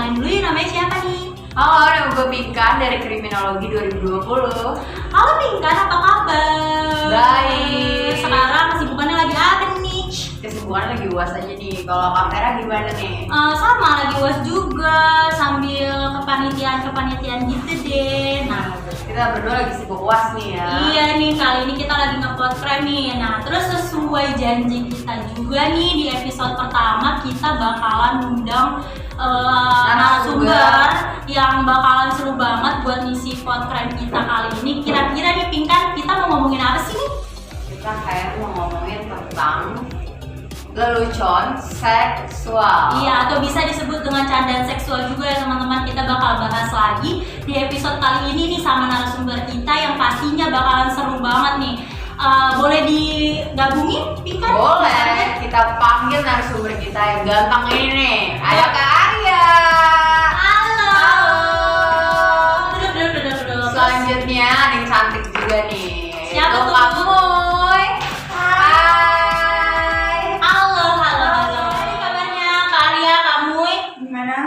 kenalin dulu ya, namanya siapa nih? Halo, nama gue Pinkan dari Kriminologi 2020. Halo Pinkan, apa kabar? Baik. Sekarang kesibukannya lagi apa nih? Kesibukan lagi UAS aja nih. Kalau Kak Vera gimana nih? Sama lagi UAS juga, sambil kepanitiaan gitu deh. Nah, Kita berdua lagi sibuk UAS nih ya. iya nih, kali ini kita lagi nge-podcast nih. Nah, terus sesuai janji kita juga nih, di episode pertama kita bakalan undang narasumber yang bakalan seru banget buat ngisi podcast kita kali ini. Kira-kira nih Pinkan, kita mau ngomongin apa sih nih? Kita kayak mau ngomongin tentang lelucon seksual. Iya, atau bisa disebut dengan candaan seksual juga ya teman-teman. Kita bakal bahas lagi di episode kali ini nih sama narasumber kita yang pastinya bakalan seru banget nih. Boleh digabungin, Pinkan? Boleh, kita panggil narasumber kita yang gampang ini nih. Ayo Kak Arya. Halo. Selanjutnya ada yang cantik juga nih. Siapa Itu tuh? Kak Moy. Hai. Halo. Ini kabarnya Kak Arya, Kak Muy? Gimana?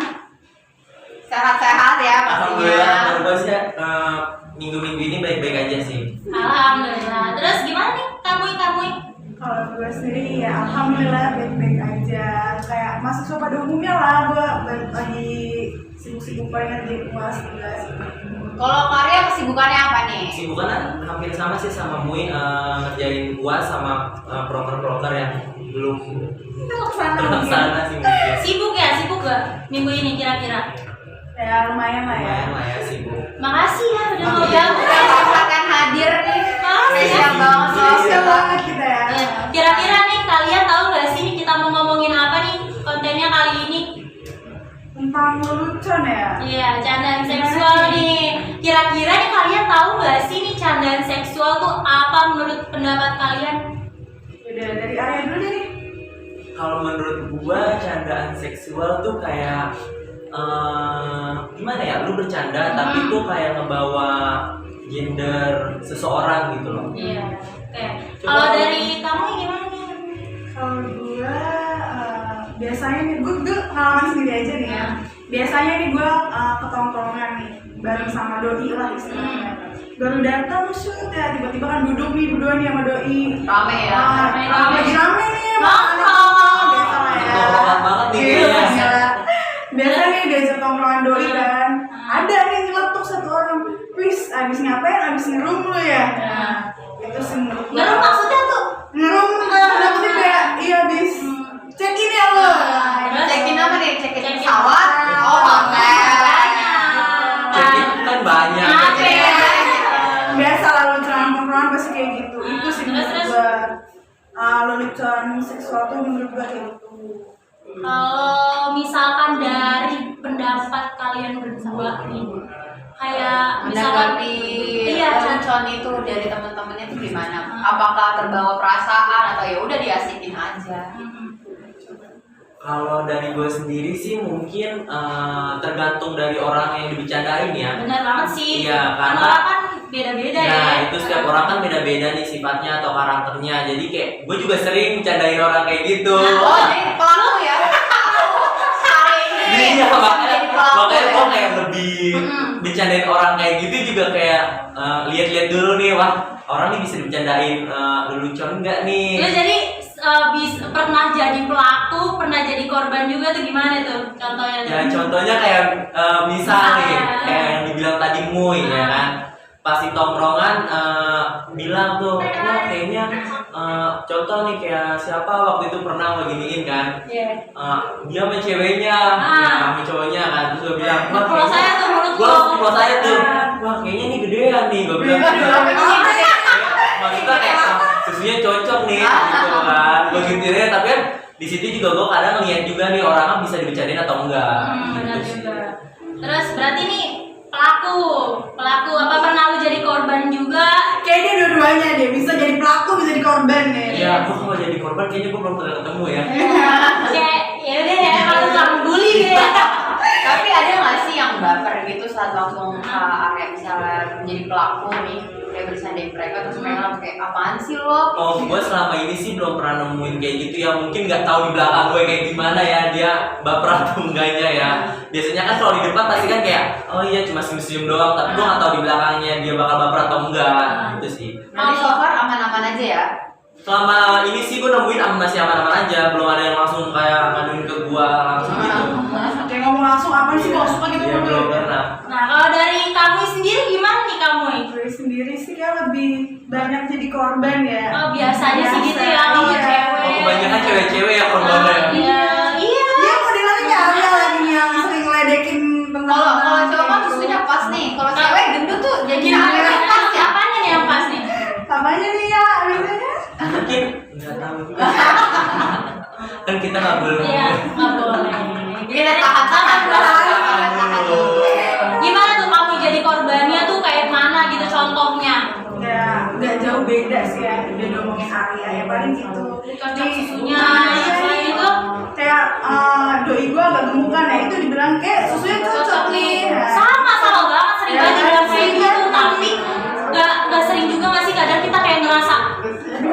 Sehat-sehat ya pastinya. Alhamdulillah, menurut gue sih minggu-minggu ini baik-baik aja sih. Alhamdulillah. Terus gimana nih Kak Muy? Kalau gue sendiri ya alhamdulillah baik-baik aja. Kayak mahasiswa pada umumnya lah, gue lagi sibuk-sibuk banget di UAS juga sih. Kalau Karya kesibukannya apa nih? Kesibukannya hampir sama sih sama Mui, ngerjain UAS sama proker-proker yang belum Itu kesana mungkin. terlaksana sih mungkin. Sibuk gak minggu ini kira-kira? Ya lumayan lah ya. Lumayan lah ya sibuk. Makasih ya udah mau Yang gabung. udah menyempatkan hadir nih. Spesial banget Spesial loh. banget kita ya. Ya, kira-kira nih kalian tahu gak sih nih kita mau ngomongin apa nih kontennya kali ini? Tentang lelucon ya. Iya, candaan seksual nih. Kira-kira nih kalian tahu gak sih nih candaan seksual tuh apa menurut pendapat kalian? Udah dari Arya dulu deh. Kalau menurut gua candaan seksual tuh kayak gimana ya, lu bercanda tapi tuh kayak ngebawa gender seseorang gitu loh. Iya. Oke. Coba Kalau lu- dari kamu gimana nih? Kalau gue biasanya nih gue pengalaman sendiri aja nih ya. Biasanya nih gue ketongkrongan nih bareng sama doi lah istilahnya. Baru datang shoot ya, tiba-tiba kan duduk nih berdua nih sama doi. Rame ya. Lagi rame nih sama Nongkrong. biasa lah ya. Tongkrongan banget nih Iya, kayaknya. gila. Biasa nih diajak tongkrongan doi kan. Ada nih nyeletuk satu orang. Wis, abis ngapain? Abis ngerum lu ya? Nah, Itu sih menurut gue. baru maksudnya tuh Ngerum dapetnya kayak iya abis check in ya lo. Cekin apa nih? Cekin Cekin pesawat? Oh, hotel. Jadi kan banyak. Apa ya? Biasa lah lelucon pasti kayak gitu. Itu sih Terus, menurut terus? gue. Lelucon seksual tuh menurut gue kayak gitu. Kalau misalkan dari pendapat kalian berdua nih, kayak misalkan Menanggapi iya, lelucon itu dari teman-temannya tuh gimana? Apakah terbawa perasaan atau ya udah diasikin aja? Kalau dari gue sendiri sih mungkin tergantung dari orang yang dibicarain ya. benar banget sih. Iya, Kan karena- orang kan beda-beda ya. Nah itu setiap orang kan beda-beda nih sifatnya atau karakternya. Jadi kayak gue juga sering bercandain orang kayak gitu. Oh, jadi pelaku ya? Hari ini. Iya, makanya jadi pelaku gue ya? kayak lebih bercandain orang kayak gitu juga kayak lihat-lihat dulu nih, wah orang nih bisa bercandain lelucon enggak nih? Lu jadi pernah jadi pelaku, pernah jadi korban juga tuh gimana tuh contohnya? Ya contohnya kayak misal nih Misalnya. kayak yang dibilang tadi Muy ya kan, pas di tongkrongan bilang tuh wah kayaknya contoh nih kayak siapa waktu itu pernah beginiin kan, Iya. dia sama ceweknya ya sama cowoknya kan, terus gue bilang wah Kalau saya tuh menurut gue lo. kalau saya tuh wah kayaknya ini gedean nih gue bilang. Maksudnya kayak susunya cocok nih gitu kan, begitu ya. Tapi kan di situ juga gue kadang ngeliat juga nih orangnya bisa dibicarain atau enggak. Benar Gitu sih. juga. Terus berarti nih pelaku apa pernah lu jadi korban juga? Kayaknya dua-duanya dia bisa jadi pelaku bisa jadi korban ya. Ya, gue kalau jadi korban kayaknya gue belum pernah ketemu ya. Kayak ya udah ya kalau kamu bully ya. Tapi ada nggak sih yang baper gitu saat langsung area misalnya menjadi pelaku nih, kayak bercandain mereka terus mereka langsung kayak apaan sih lo? Oh, gue selama ini sih belum pernah nemuin kayak gitu ya. Mungkin nggak tahu di belakang gue kayak gimana ya, dia baper atau enggaknya ya. Biasanya kan kalau di depan pasti kan kayak, oh iya cuma senyum-senyum doang, tapi gue nggak tahu di belakangnya dia bakal baper atau enggak. Itu sih. Nanti so far aman-aman aja ya. Selama ini sih gue nemuin masih aman-aman aja, belum ada yang langsung kayak ngaduin ke gue langsung gitu. Kayak ngomong langsung apa sih kok suka gitu Iya belum pernah. Nah, kalau dari kamu sendiri gimana nih kamu? Gue sendiri sih ya lebih banyak jadi korban ya. Oh, biasanya sih gitu ya kalau Iya. cewek. Oh, kebanyakan cewek-cewek ya korbannya. Iya. Iya. Dia modelannya kayak Arya lagi nih yang sering ngeledekin tentang Kalau cowok kan susunya pas nih, kalau cewek gendut tuh jadi Gimana pas pas ya. apanya nih yang pas nih? apanya nih ya biasanya? Mungkin nggak tahu juga. Kan kita nggak boleh. Iya, nggak boleh. Kita tahan dulu. Gimana tuh kamu jadi korbannya tuh kayak mana gitu contohnya? Ya nggak jauh beda sih ya, udah ngomongin Arya ya paling gitu. Cocok susunya, Iya, selain itu kayak doi gue agak gemukan ya, itu dibilang kayak susunya cocok nih. Nah, sama banget sering Ya, banget dibilang kayak iya. gitu, tapi nggak sering juga nggak sih kadang kita kayak ngerasa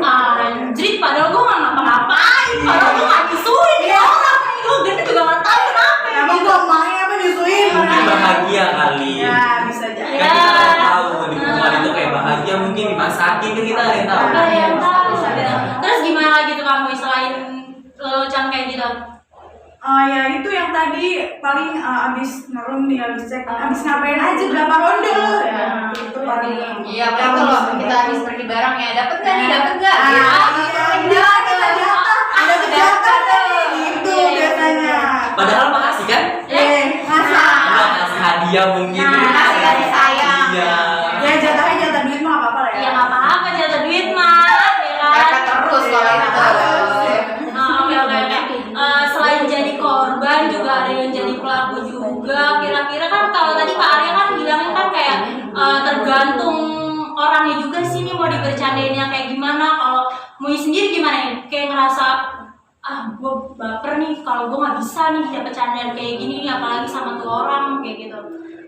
anjrit padahal gue nggak ngapa-ngapain, padahal gue nggak nyusuin ya orang ini gue gede juga nggak tahu kenapa emang gitu. gue main apa nyusuin? Mungkin bahagia kali. Ya bisa jadi. Kan kita nggak tahu di hubungan itu kayak bahagia, mungkin dimasakin kan kita nggak ada yang tahu. Nggak ada yang tahu gitu. Terus gimana lagi tuh kamu selain lelucon kayak gitu? Ya itu yang tadi paling abis ngerum nih, abis cek, abis ngapain aja berapa ronde lo ya, itu paling. Iya, betul loh. Kita habis pergi bareng ya. Dapat nggak nih? Dapat nggak? Ada kejahatan nih, gitu biasanya. Padahal makasih kan? Masa? Udah kasih hadiah mungkin. Kasih kasih sayang. Iya. Ya jatah duit mah apa-apa lah ya. Ya nggak apa-apa jatuh duit mah, ya kan? Dapat terus kalau itu. Oke. Selain jadi korban juga ada yang jadi pelaku juga. Kira-kira kan kalau tadi Kak Arya kan bilangin kan kayak tergantung orangnya juga sih nih mau dibercandainnya kayak gimana. Kalau Mui sendiri gimana ya? Kayak ngerasa gue baper nih kalau gue nggak bisa nih dapet candaan kayak gini nih, apalagi sama tuh orang kayak gitu.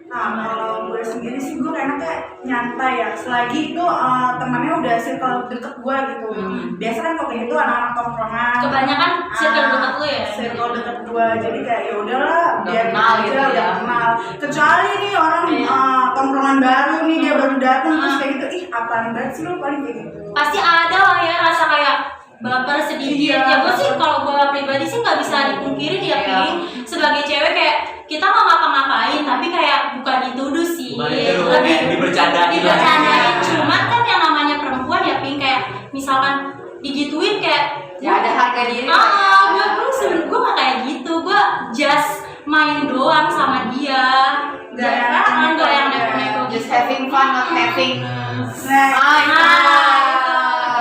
Nah kalau gue sendiri sih gue enaknya nyantai ya, selagi itu temannya udah circle deket gue gitu. Biasa kan kalau kayak gitu anak-anak tongkrongan. Kebanyakan circle deket lu ya? Circle deket gue, jadi kayak ya udahlah biar kenal aja, gitu udah ya. kenal. Kecuali nih orang tongkrongan baru nih, dia baru datang terus kayak gitu, ih apaan banget sih lo, paling kayak gitu. Pasti ada lah ya rasa kayak baper sedikit. Ya gue sih kalau gue pribadi sih nggak bisa dipungkiri ya, Ping. Sebagai cewek kayak kita nggak ngapa-ngapain, tapi kayak bukan dituduh sih, Bukan dituduh, lebih kayak dibercandain dibercandain. lah. Cuman kan yang namanya perempuan ya, Ping, kayak misalkan digituin kayak Ya ada harga diri. gue nggak kayak gitu, gue just main doang sama dia, Nggak yang nggak yang neko-neko Just gitu. having fun, not having. Nah,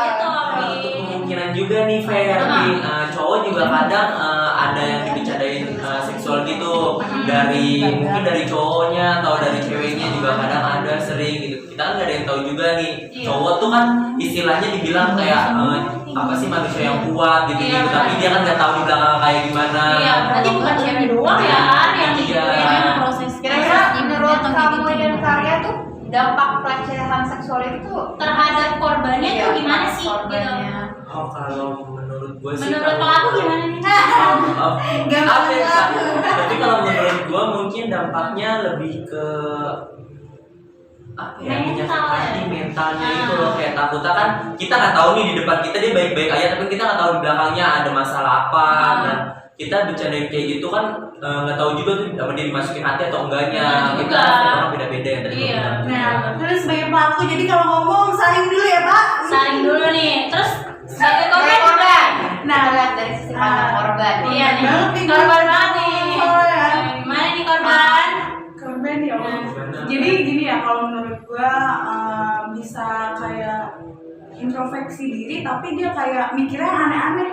Gitu, Untuk Ping. kemungkinan juga nih Ferdi, cowok juga kadang ada yang dibicarain seksual gitu mungkin dari cowoknya atau dari ceweknya juga kadang ada sering gitu. Kita kan nggak ada yang tahu juga nih. Cowok tuh kan istilahnya dibilang kayak apa sih manusia yang kuat gitu gitu, tapi dia kan nggak tahu di belakang kayak gimana. Iya, berarti bukan cewek doang ya kan yang digituin proses. Kira-kira menurut kamu dan Karya tuh dampak pelecehan seksual itu tuh terhadap korbannya tuh gimana sih? korbannya? Oh kalau menurut gue sih. Menurut pelaku gimana nih? Apa ya? Tapi kalau menurut gue mungkin dampaknya lebih ke apa ya, menyakiti mentalnya itu loh, kayak takutnya kan kita nggak tahu nih di depan kita dia baik-baik aja, tapi kita nggak tahu di belakangnya ada masalah apa. Dan kita bercandain kayak gitu kan nggak tahu juga tuh sama dia dimasukin hati atau enggaknya. Kita setiap orang beda-beda yang tadi gue bilang. nah, terus sebagai pelaku, jadi kalau ngomong saling dulu ya Pak. Saling dulu nih, terus sebagai korban Sebagai juga. korban. Nah, Kita lihat dari sisi pandang korban. Iya nih, banget nih, korban banget nih. Soalnya. Gimana nih korban? Korban ya Allah. Gimana? Jadi gini ya, kalau menurut gua bisa kayak introspeksi diri, tapi dia kayak mikirnya aneh-aneh.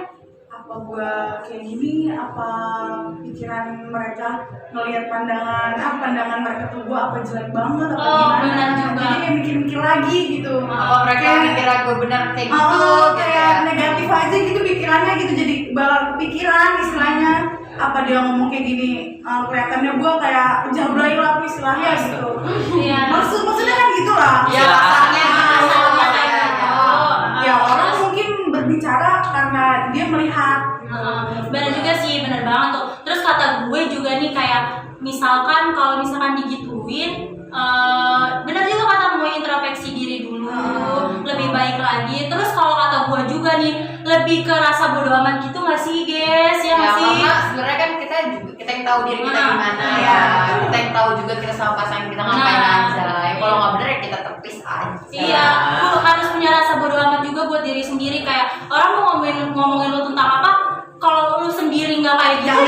Apa gua kayak gini, apa pikiran mereka ngelihat pandangan mereka tuh gua apa jelek banget, apa Oh, gimana. benar juga. Jadi kayak mikir-mikir lagi gitu. Apa mereka mikirnya gue benar kayak gitu? Oh, gitu kayak ya? negatif aja gitu pikirannya gitu, jadi bakal kepikiran istilahnya. apa dia ngomong kayak gini kelihatannya gue kayak jablay lah istilahnya gitu. Iya. Maksudnya kan gitu lah. Ya kasarnya gitu. Kasarnya kayak gitu. Ya orang mungkin berbicara karena dia melihat. Bener juga sih, bener banget tuh. Terus kata gue juga nih kayak misalkan kalau misalkan digituin, bener juga kata gue introspeksi diri dulu, lebih baik lagi. Terus kalau kata gue juga nih lebih ke rasa bodo amat gitu nggak sih guys? Ya nggak sih? Karena sebenarnya kan kita yang tahu diri kita gimana ya. Kita yang tahu juga kita sama pasangan kita ngapain aja. Ya, kalau nggak bener ya kita tepis aja. Iya, lu harus punya rasa bodo amat juga buat diri sendiri. Kayak orang mau ngomongin lu tentang apa, kalau lu sendiri nggak kayak gitu,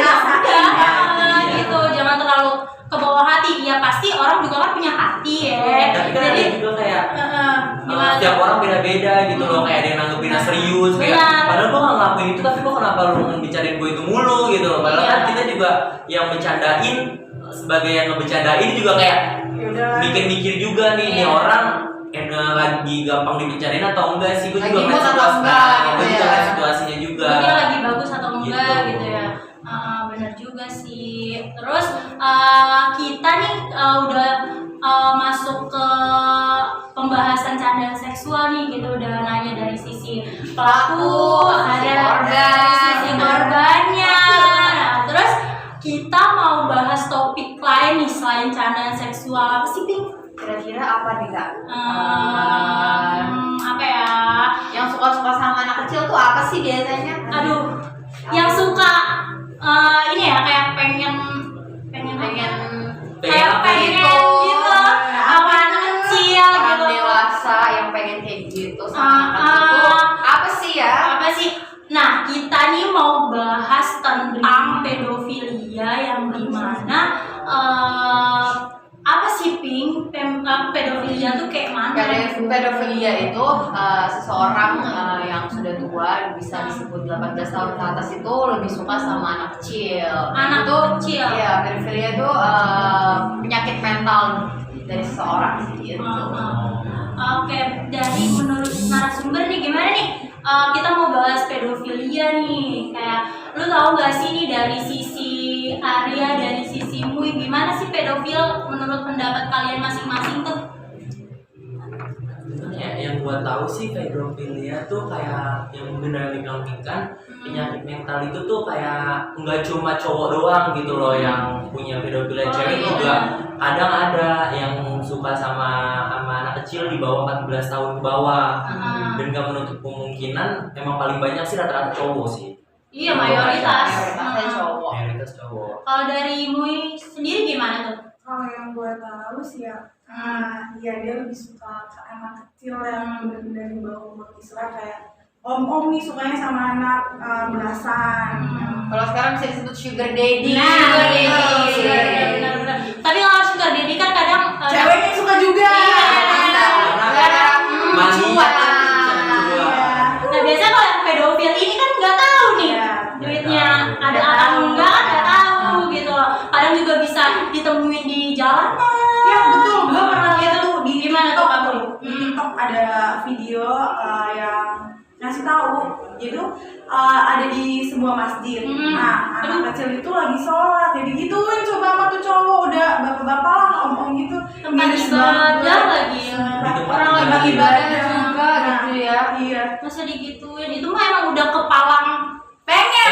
gitu. Jangan terlalu ke bawah hati. Ya pasti orang juga kan punya hati ya. Tapi kan Jadi ada juga kayak gimana? setiap orang beda-beda gitu loh, kayak ada yang nanggepinnya serius kayak Benar. padahal gue gak ngelakuin itu, tapi kok kenapa lu ngebicarain gue itu mulu gitu loh. Padahal kan kita juga yang bercandain, sebagai yang ngebercandain juga kayak mikir-mikir juga nih orang lagi gampang dibicarain atau enggak sih. Gue juga Lagi mood atau situasi, enggak gitu gue juga ya. ngeliat situasinya juga. Dia lagi bagus atau enggak gitu ya. Bener juga sih. Terus kita nih udah masuk ke pembahasan candaan seksual nih, gitu. Udah nanya dari sisi pelaku, ada dari sisi korbannya. Nah, terus kita mau bahas topik lain nih selain candaan seksual. Apa sih, Pink? Kira-kira apa nih Kak? Apa ya? Yang suka-suka sama anak kecil tuh apa sih biasanya? Aduh, yang suka ini ya kayak pengen gitu sama anak kecil Orang gitu. dewasa yang pengen kayak gitu sama anak kecil tuh apa sih ya? Apa sih? Nah, kita nih mau bahas tentang pedofilia yang dimana apa sih, Pink? Pedofilia tuh kayak mana? Pedofilia itu seseorang yang sudah tua, bisa disebut 18 tahun ke atas, itu lebih suka sama anak kecil. Anak itu kecil. Iya, pedofilia itu penyakit mental dari seseorang sih gitu. Oke, dari menurut narasumber nih gimana nih? Kita mau bahas pedofilia nih. Kayak lu tahu gak sih nih dari sisi Arya, dari sisi Mui, gimana sih pedofil menurut pendapat kalian masing-masing tuh? Ya, yang gua tahu sih pedofilia tuh kayak yang benar dibilang kan penyakit mental itu tuh kayak nggak cuma cowok doang gitu loh yang punya pedofilia, cewek juga kadang ada yang suka sama anak kecil di bawah 14 tahun ke bawah. Dan gak menutup kemungkinan emang paling banyak sih rata-rata cowok sih. Iya, mayoritas. Mayoritasnya cowok. Mayoritas cowok. Kalau dari Mui sendiri gimana tuh? Kalau yang gue tahu sih ya, ya dia lebih suka ke anak kecil yang benar-benar di bawah umur, istilah kayak om-om nih sukanya sama anak belasan. Kalau sekarang bisa disebut sugar daddy. Nah, Sugar daddy. benar-benar. Tapi kalau sugar daddy kan kadang Ceweknya suka juga. Karena Mania kan Nah, biasanya kalau yang pedofil ini kan nggak tahu nih duitnya ada atau enggak kan nggak tahu gitu loh. Kadang juga bisa ditemuin di jalanan. Ya betul, gue pernah lihat tuh di Gimana tuh, Kak Boy? Di TikTok ada video yang ngasih tahu itu ada di sebuah masjid. Nah, anak kecil itu lagi sholat, jadi gituin coba sama tuh cowok, udah bapak-bapak lah, om-om gitu. Tempat Miris ibadah banget. lagi. Orang lagi ibadah juga gitu ya. Iya. Masa digituin, itu mah emang udah kepalang Pengen.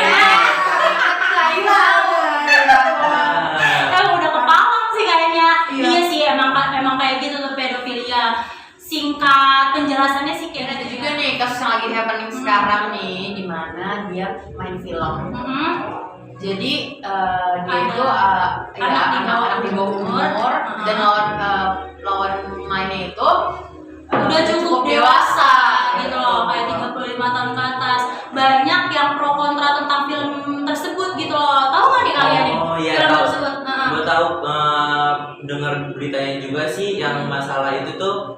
emang udah kepalang sih kayaknya. Iya. Iya sih, emang kayak gitu tuh pedofilia. Singkat penjelasannya sih kayak Ada gitu juga nih kasus yang lagi happening sekarang nih, di mana dia main film. Jadi dia itu anak di bawah umur dan lawan mainnya itu udah cukup dewasa gitu loh, kayak 35 tahun ke atas. Banyak yang pro kontra tentang film tersebut gitu loh. Tahu nggak nih kalian nih iya, film tahu. tersebut? Gue tahu, dengar beritanya juga sih yang masalah itu tuh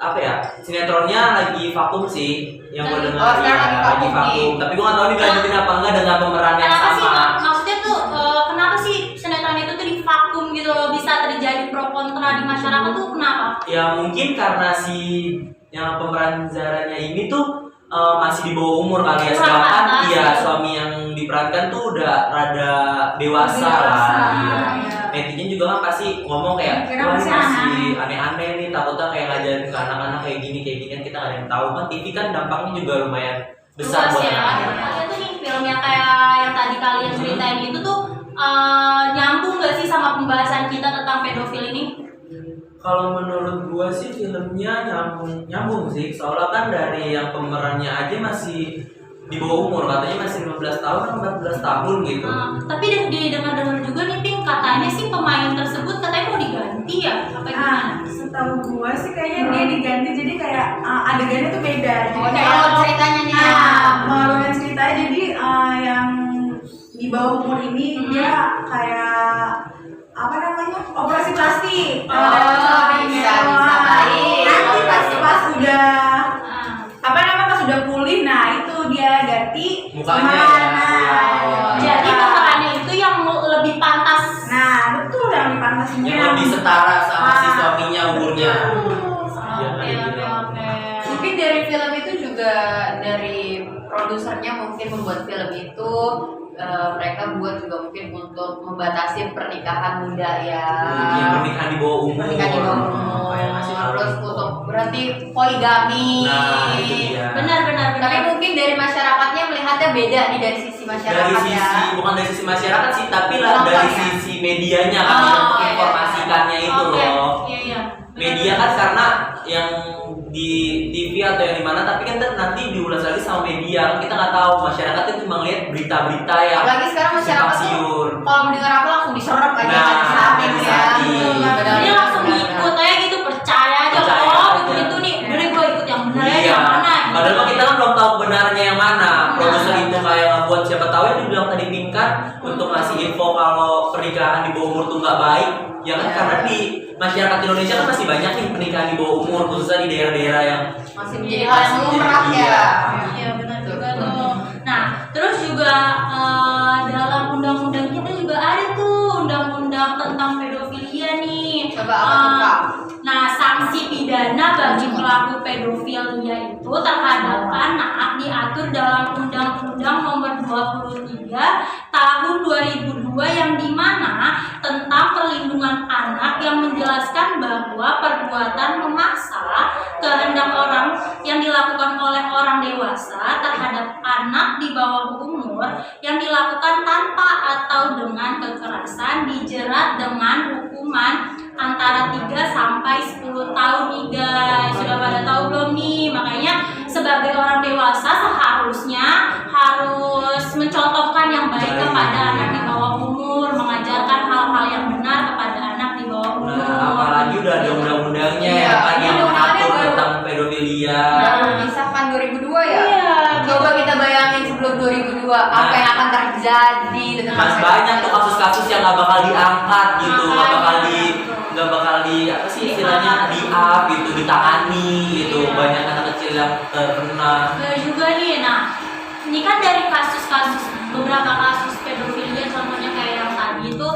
apa ya, sinetronnya lagi vakum sih yang gue dengar. sekarang lagi vakum. Tapi gue nggak tahu dilanjutin apa enggak dengan pemeran yang Kenapa sih? sama. Maksudnya tuh kenapa sih sinetron itu tuh di vakum gitu loh, bisa terjadi pro kontra di masyarakat tuh kenapa? Ya mungkin karena si yang pemeran Zaranya ini tuh masih di bawah umur kali ya, Kurang sedangkan pantas. iya suami yang diperankan tuh udah rada dewasa lah. Iya. Netizen juga kan pasti ngomong kayak Kira wah ini masih masih aneh-aneh nih, takutnya kayak ngajarin ke anak-anak kayak gini kan kita nggak ada yang tahu kan. TV kan dampaknya juga lumayan besar Luas buat ya. anak-anak. Ada tuh nih film yang kayak yang tadi kalian ceritain itu tuh nyambung gak sih sama pembahasan kita tentang pedofil ini? Kalau menurut gua sih filmnya nyambung sih, soalnya kan dari yang pemerannya aja masih di bawah umur, katanya masih 15 tahun atau 14 tahun gitu. Tapi dengar-dengar juga nih Pink, katanya sih pemain tersebut katanya mau diganti ya? Apa gimana? Setahu gua sih kayaknya dia diganti, jadi kayak adegannya tuh beda. Jadi Oh, kayak kalau ceritanya nih ya. mengalurkan ceritanya, jadi yang di bawah umur ini dia kayak apa namanya, operasi plastik. Bisa baik. Nanti pas udah Ah. apa namanya, pas udah pulih, nah itu dia ganti Mukanya sama ya. anak. Jadi pemerannya itu yang lebih pantas. Nah betul, yang dipantasin Yang lebih setara sama si suaminya umurnya. Iya, Oke, kayak gitu. oke. Mungkin dari film itu juga dari produsernya mungkin membuat film itu mereka buat juga mungkin untuk membatasi pernikahan muda ya. Yang pernikahan di bawah umur. Pernikahan di bawah umur. Kayak masih tahu. Terus untuk berarti poligami. Nah, itu dia. Benar. Tapi mungkin dari masyarakatnya melihatnya beda nih dari sisi masyarakat Dari sisi ya. bukan dari sisi masyarakat sih, tapi lah dari Penontonnya. sisi medianya kan Oh, yang iya. informasikannya itu Oke, loh. iya. Media kan karena yang di TV atau yang di mana, tapi kan nanti diulas lagi sama media, kita nggak tahu, masyarakat itu cuma lihat berita-berita yang Apalagi sekarang masyarakat simpang siur. tuh kalau mendengar apa langsung diserap aja Nah, kan disamping ya. disamping. Jadi langsung ikut aja gitu, percaya aja. Percaya Oh, aja. begitu nih. Dari gua ikut yang benar ya, Iya. yang mana? Padahal mah kita kan belum tahu kebenarannya yang mana. Produser itu kayak ngebuat, siapa tahu yang dibilang tadi Pingkan untuk ngasih info kalau pernikahan di bawah umur tuh nggak baik. Ya kan, karena di masyarakat Indonesia kan masih banyak nih pernikahan di bawah umur, khususnya di daerah-daerah yang Masih menjadi hal yang lumrah Iya. ya. Iya benar juga tuh. Nah, terus juga dalam undang-undang kita juga ada tuh undang-undang tentang pedofilia nih. Coba apa tuh, Kak? Nah, sanksi pidana bagi pelaku pedofilia itu terhadap anak diatur dalam Undang-Undang Nomor 23 Tahun 2002 yang dimana tentang perlindungan anak yang menjelaskan bahwa perbuatan memaksa kehendak orang yang dilakukan oleh orang dewasa terhadap anak di bawah umur yang dilakukan tanpa atau dengan kekerasan dijerat dengan hukuman antara 3 sampai 10 tahun nih guys. Sudah pada tahu belum nih? Makanya sebagai orang dewasa seharusnya harus mencontohkan yang baik kepada anak di bawah umur, mengajarkan hal-hal yang benar kepada anak di bawah umur. nah, apalagi udah ada undang-undangnya Iya, ya kan ini yang undang-undangnya mengatur baru- tentang pedofilia. Baru disahkan 2002 ya? Iya. Coba kita bayangin sebelum 2002 apa yang akan terjadi dengan Mas banyak tuh kasus-kasus yang nggak bakal diangkat gitu, nggak bakal di apa sih istilahnya di up gitu, ditangani gitu. Iya. Banyak anak kecil yang terkena. Benar juga nih. Nah, ini kan dari kasus-kasus, beberapa kasus pedofilia, contohnya kayak yang tadi itu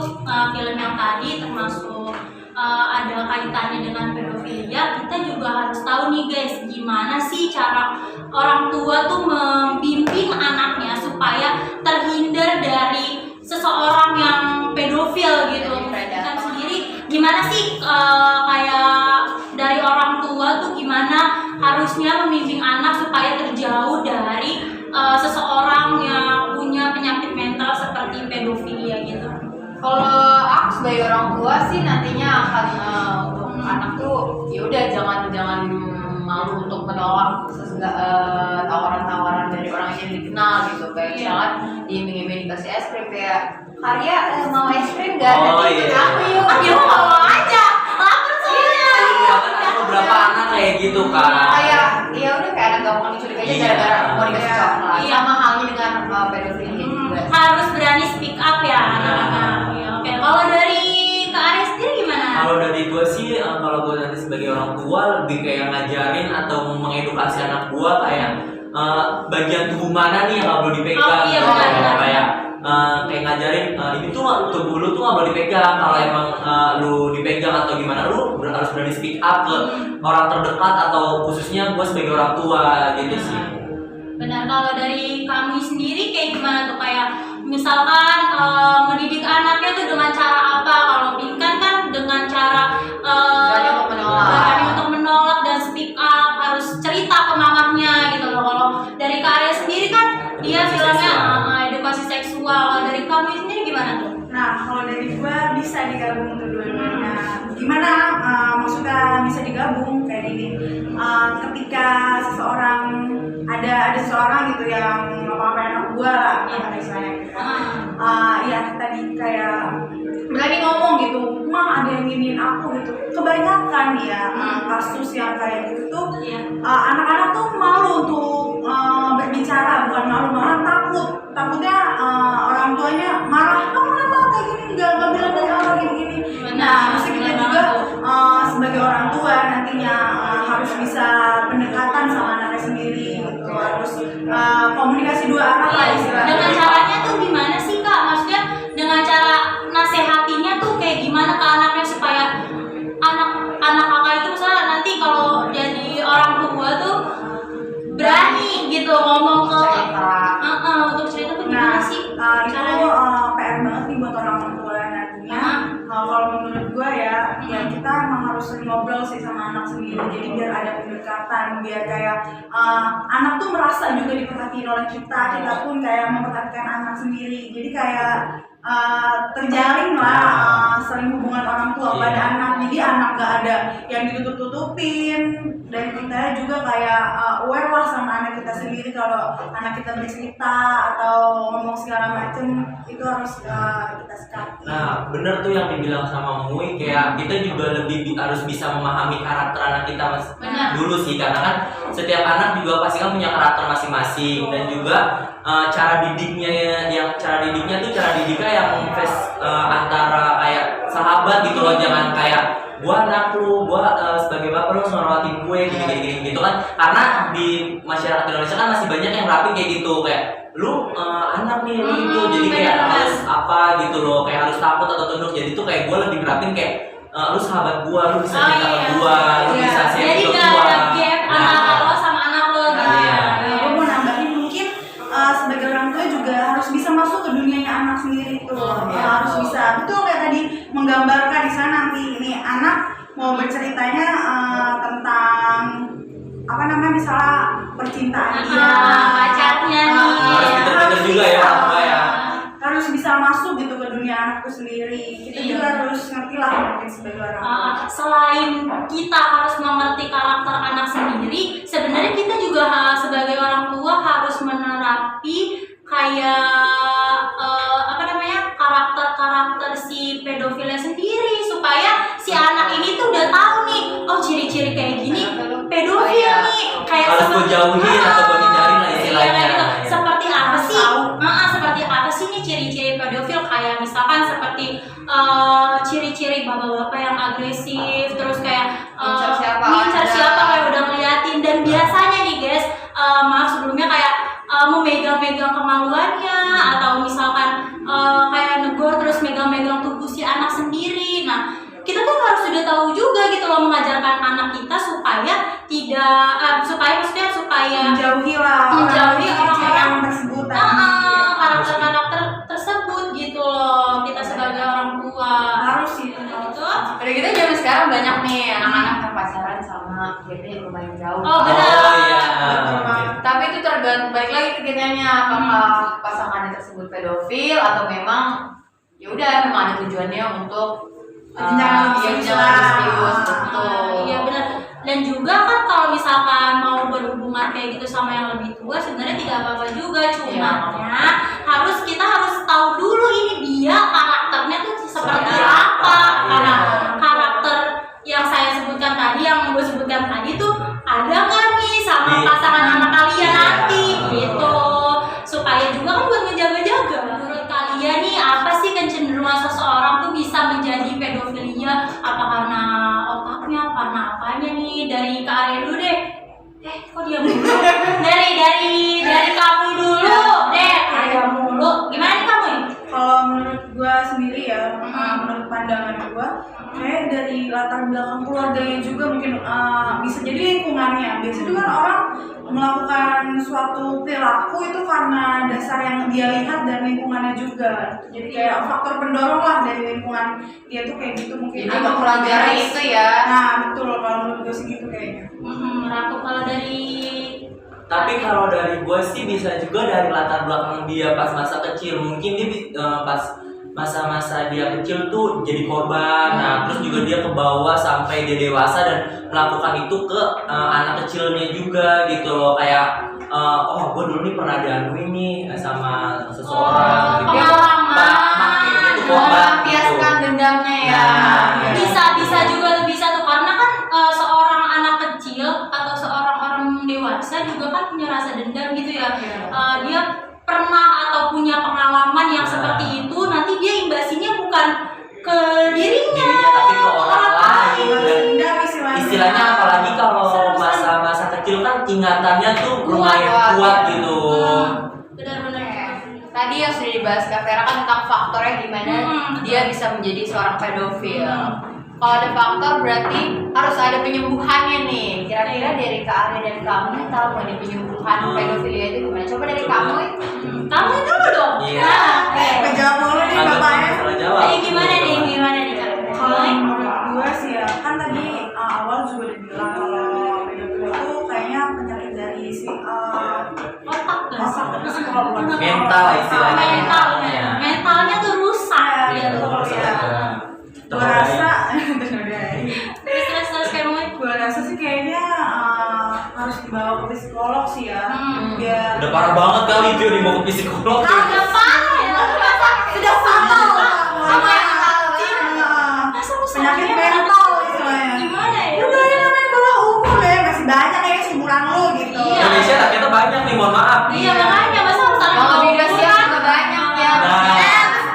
film yang tadi termasuk ada kaitannya dengan pedofilia. Kita juga harus tahu nih guys, gimana sih cara orang tua tuh membimbing anaknya supaya terhindar dari seseorang yang pedofil gitu. Kan sendiri gimana sih kayak dari orang tua tuh gimana harusnya membimbing anak supaya terjauh dari seseorang yang punya penyakit mental seperti pedofilia gitu. Kalau aku sebagai orang tua sih nantinya akan untuk anak tuh ya udah jangan malu untuk menolak tawaran-tawaran dari orang yang dikenal gitu, kayak misalkan diiming-iming dikasih es krim kayak Karya mau es krim nggak? Oh, Nanti ikut iya. aku yuk. Ah, dia mau aja, lapar soalnya. Iya kan ada beberapa anak kayak gitu kan. Kayak ya udah kayak anak gampang diculik aja Iya. gara-gara mau dikasih coklat. Iya. Sama halnya dengan pedofilia juga. Harus berani speak up ya anak-anak. Ya, oke. Kalau dari Kak Aris sendiri gimana? Kalau dari gue sih, kalau gue nanti sebagai orang tua lebih kayak ngajarin atau mengedukasi anak gue kayak bagian tubuh mana nih yang nggak perlu dipegang. Oh, iya, benar. Kayak ngajarin ini tuh tubuh lu tuh nggak boleh dipegang. Kalau emang lu dipegang atau gimana, lu harus berani speak up ke orang terdekat atau khususnya gue sebagai orang tua gitu sih. Benar, kalau dari kami sendiri kayak gimana tuh, kayak misalkan mendidik anaknya tuh dengan cara apa? Kalau Pinkan kan dengan cara berani untuk menolak dan speak up, harus cerita ke mamahnya gitu loh. Kalau dari Kak Arya sendiri kan dia bilangnya edukasi seksual. Kalau dari kami sendiri gimana tuh? Nah, kalau dari gua bisa digabung kedua-duanya. Gimana maksudnya bisa digabung kayak gini? Ketika seseorang ada seseorang gitu yang apa-apain anak gua lah, misalnya gitu. Ya tadi kayak berani ngomong gitu, "Ma, ada yang nginin aku," gitu. Kebanyakan ya kasus yang kayak gitu tuh anak-anak tuh malu untuk berbicara, bukan malu, malah takutnya orang tuanya marah, "Kamu kenapa kayak gini, nggak bilang dari awal gini-gini." Nah, mesti kita juga sebagai orang tua nantinya harus bisa pendekatan sama anaknya sendiri gitu, harus komunikasi dua arah lah istilahnya. Dengan caranya tuh gimana sih Kak? Maksudnya dengan cara nasehatinya tuh kayak gimana ke anaknya supaya anak kakak itu misalnya nanti kalau jadi orang tua tuh berani gitu ngomong ke untuk cerita tuh gimana sih? Itu PR banget nih buat orang tua nantinya. Kalau menurut gue ya kita emang harus sering ngobrol sih sama anak sendiri. Jadi biar ada pendekatan, biar kayak anak tuh merasa juga diperhatiin oleh kita pun kayak memperhatikan anak sendiri. Jadi kayak terjalin lah sering hubungan orang tua pada anak. Jadi anak gak ada yang ditutup-tutupin. Dan kita juga kayak aware lah sama anak kita sendiri. Kalau anak kita bercerita atau ngomong segala macem, itu harus kita sikapi. Nah, bener tuh yang dibilang sama Mui, kayak kita juga lebih harus bisa memahami karakter anak kita dulu sih, karena kan setiap anak juga pasti kan punya karakter masing-masing, dan juga cara didiknya tuh cara didiknya yang antara kayak sahabat gitu loh, jangan kayak gua anak lu, gua sebagai bapak lu harus ngormatin gue gini gitu kan, karena di masyarakat Indonesia kan masih banyak yang rapi kayak gitu, kayak lu anak nih lu itu, jadi kayak harus apa gitu loh, kayak harus takut atau tunduk. Jadi tuh kayak gue lebih nerapin kayak lu sahabat gua, lu bisa cerita ke gua, lu bisa share ke gua. Jadi gak ada gap antara lo sama anak lo gitu. Gue mau nambahin mungkin sebagai orang tua juga harus bisa masuk ke dunianya anak sendiri tuh. Harus bisa, betul kayak tadi menggambarkan di sana nanti ini anak mau berceritanya tentang apa namanya, misalnya percintaan dia, pacarnya nih. Harus juga ya, harus bisa masuk gitu ke dunia anakku sendiri. Kita juga harus ngerti lah mungkin sebagai orang tua. Selain kita harus mengerti karakter anak sendiri, sebenarnya kita juga sebagai orang tua harus menerapi kayak karakter si pedofilnya sendiri, supaya si anak ini tuh udah tahu nih, oh ciri-ciri kayak gini pedofil nih, kayak harus gue jauhin atau gue hindarin lah istilahnya. Gitu. Seperti apa sih? Seperti apa sih nih ciri-ciri pedofil? Kayak misalkan seperti ciri-ciri bapak-bapak yang agresif, terus kayak ngincar siapa kayak udah ngeliatin, dan biasanya nih guys, maaf sebelumnya kayak memegang-megang kemaluannya, atau misalkan kayak negor terus megang-megang tubuh si anak sendiri. Nah, kita tuh harus sudah tahu juga gitu loh, mengajarkan anak kita supaya menjauhi orang-orang tersebut karakter tersebut gitu loh, kita sebagai orang tua harus sih itu. Udah gitu zaman sekarang banyak nih anak-anak yang pacaran sama gapnya yang lumayan jauh. Oh benar. Tapi itu tergantung, balik lagi ke kitanya, apakah pasangannya tersebut pedofil atau memang ya udah memang ada tujuannya untuk serius. Iya benar. Dan juga kan kalau misalkan mau berhubungan kayak gitu sama yang lebih tua, sebenarnya tidak apa-apa juga, cumanya kita harus tahu dulu ini dia karakternya tuh seperti apa. Karena karakter yang saya sebutkan tadi, yang gue sebutkan tadi tuh ada nggak nih sama pasangan anak kalian nanti gitu, supaya juga kan buat menjaga-jaga. Menurut kalian nih apa sih kecenderungan seseorang tuh bisa menjadi pedofilia? Apa karena otaknya, karena apanya nih? Dari Kak Arya dulu deh. Kok dia mulu? dari kamu dulu deh. Arya mulu. Gimana nih kamu? Kalau menurut gue sendiri ya, menurut pandangan gue, kayak dari latar belakang keluarganya juga, mungkin bisa jadi lingkungannya. Biasanya juga kan orang melakukan suatu perilaku itu karena dasar yang dia lihat dan lingkungannya juga. Jadi kayak faktor pendorong lah dari lingkungan dia tuh kayak gitu mungkin. Jadi mempelajari itu ya. Nah betul, kalau menurut gue sih gitu kayaknya. Ratu kalau dari Tapi kalau dari gue sih bisa juga dari latar belakang dia pas masa kecil. Mungkin dia pas masa-masa dia kecil tuh jadi korban. Nah, terus juga dia ke bawah sampai dia dewasa dan melakukan itu ke anak kecilnya juga gitu loh. Kayak oh gue dulu nih pernah dianuin nih sama seseorang gitu. pengalaman. Itu korban Melampiaskan gitu. dendamnya ya. Nah, Bisa juga tuh karena kan seorang anak kecil atau seorang orang dewasa juga kan punya rasa dendam gitu ya. Dia pernah atau punya pengalaman yang seperti itu, nanti dia imbasinya bukan ke dirinya tapi ke orang lain. Dan Dendam istilahnya apalagi kalau masa-masa kecil kan ingatannya tuh lumayan kuat gitu. Benar-benar. Tadi yang sudah dibahas Kak Vera kan tentang faktornya gimana dia bisa menjadi seorang pedofil. Kalau ada faktor berarti harus ada penyembuhannya nih. Kira-kira dari Kak Arya dan kamu tahu nggak nih penyembuhan pedofilia itu gimana? Coba dari kamu. Kamu dulu dong. Iya. Kejawab mulu nih Agak bapaknya. salah jawab. Jadi gimana nih Kak? Kalau menurut gue sih ya, kan tadi awal juga udah bilang kalau pedofil itu kayaknya penyakit dari si Otak gak sih? otak psikolog. Mental istilahnya. Mentalnya tuh rusak Iya, gitu. betul. Gue rasa Terus kamu gue rasa sih kayaknya harus dibawa ke psikolog sih ya. Biar Udah parah banget kali dia nih mau ke psikolog. agak parah ya. sudah fatal Sama yang penyakit mental istilahnya. Gimana ya? Udah ya namanya bawah umur ya, masih banyak ya seumuran lu gitu. Iya. Indonesia rakyatnya banyak nih, mohon maaf. Iya makanya masa harus saling Kalau bawa beda ukuran? juga banyak ya. Nah,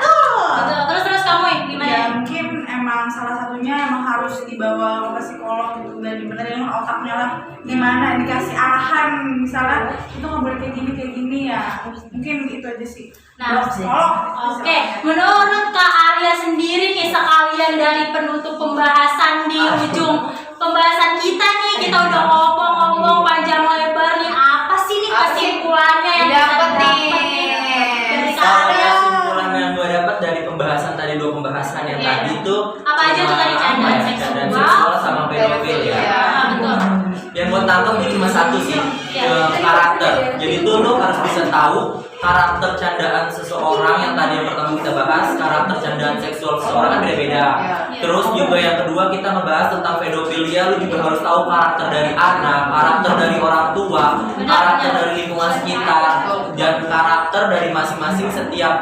Betul. Terus kamu gimana? Ya mungkin emang salah satunya emang harus dibawa ke psikolog gitu dan dibenerin otaknya lah, gimana dikasih arahan misalnya itu nggak boleh kayak gini ya, mungkin itu aja sih. Nah, Bawa ke psikolog. Oke, menurut Kak Arya sendiri nih sekalian dari penutup pembahasan di ujung pembahasan kita nih, kita udah ngomong panjang lebar nih, apa sih nih kesimpulannya yang bisa Dapet nih. dari Kak kalau Arya? kesimpulan yang gue dapat dari pembahasan tadi, dua pembahasan yang Iya. tadi itu Apa aja tuh tadi, candaan candaan seksual? seksual sama pedofil ya. Ah, betul. Yang gue tangkap ini cuma satu sih, Iya. karakter. Jadi tuh lo harus bisa tahu karakter candaan seseorang. Yang tadi yang pertama kita bahas, karakter candaan seksual seseorang kan beda-beda. Terus juga yang kedua kita ngebahas tentang pedofilia, lu juga harus tahu karakter dari anak, karakter dari orang tua, karakter dari lingkungan sekitar, dan karakter dari masing-masing setiap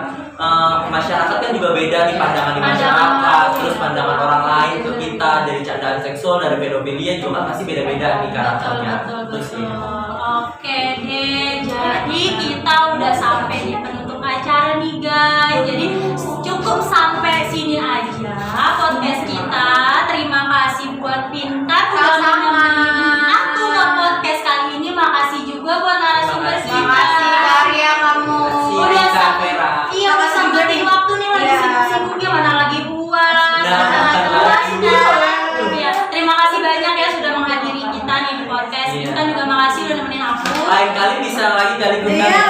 masyarakat kan juga beda nih pandangan di masyarakat, terus pandangan orang lain ke kita dari candaan seksual, dari pedofilia juga kan pasti beda-beda nih karakternya. Terus Betul. Oke deh, jadi kita udah sampai di penutup acara nih guys. Jadi cukup sampai sini aja podcast kita. Terima kasih buat Pintar udah Sama-sama. nemenin aku nge-podcast kali ini. Makasih juga buat narasumber kita. Makasih Kak Arya kamu. Udah Kak Vera. Iya, udah sempetin waktu nih lagi Iya. sibuk-sibuknya, mana lagi puas, Nah, mana lagi lagi. puasnya. Iya, terima kasih banyak ya sudah menghadiri kita nih di podcast. Iya. Kita juga makasih udah nemenin aku. lain kali bisa lagi kali Iya,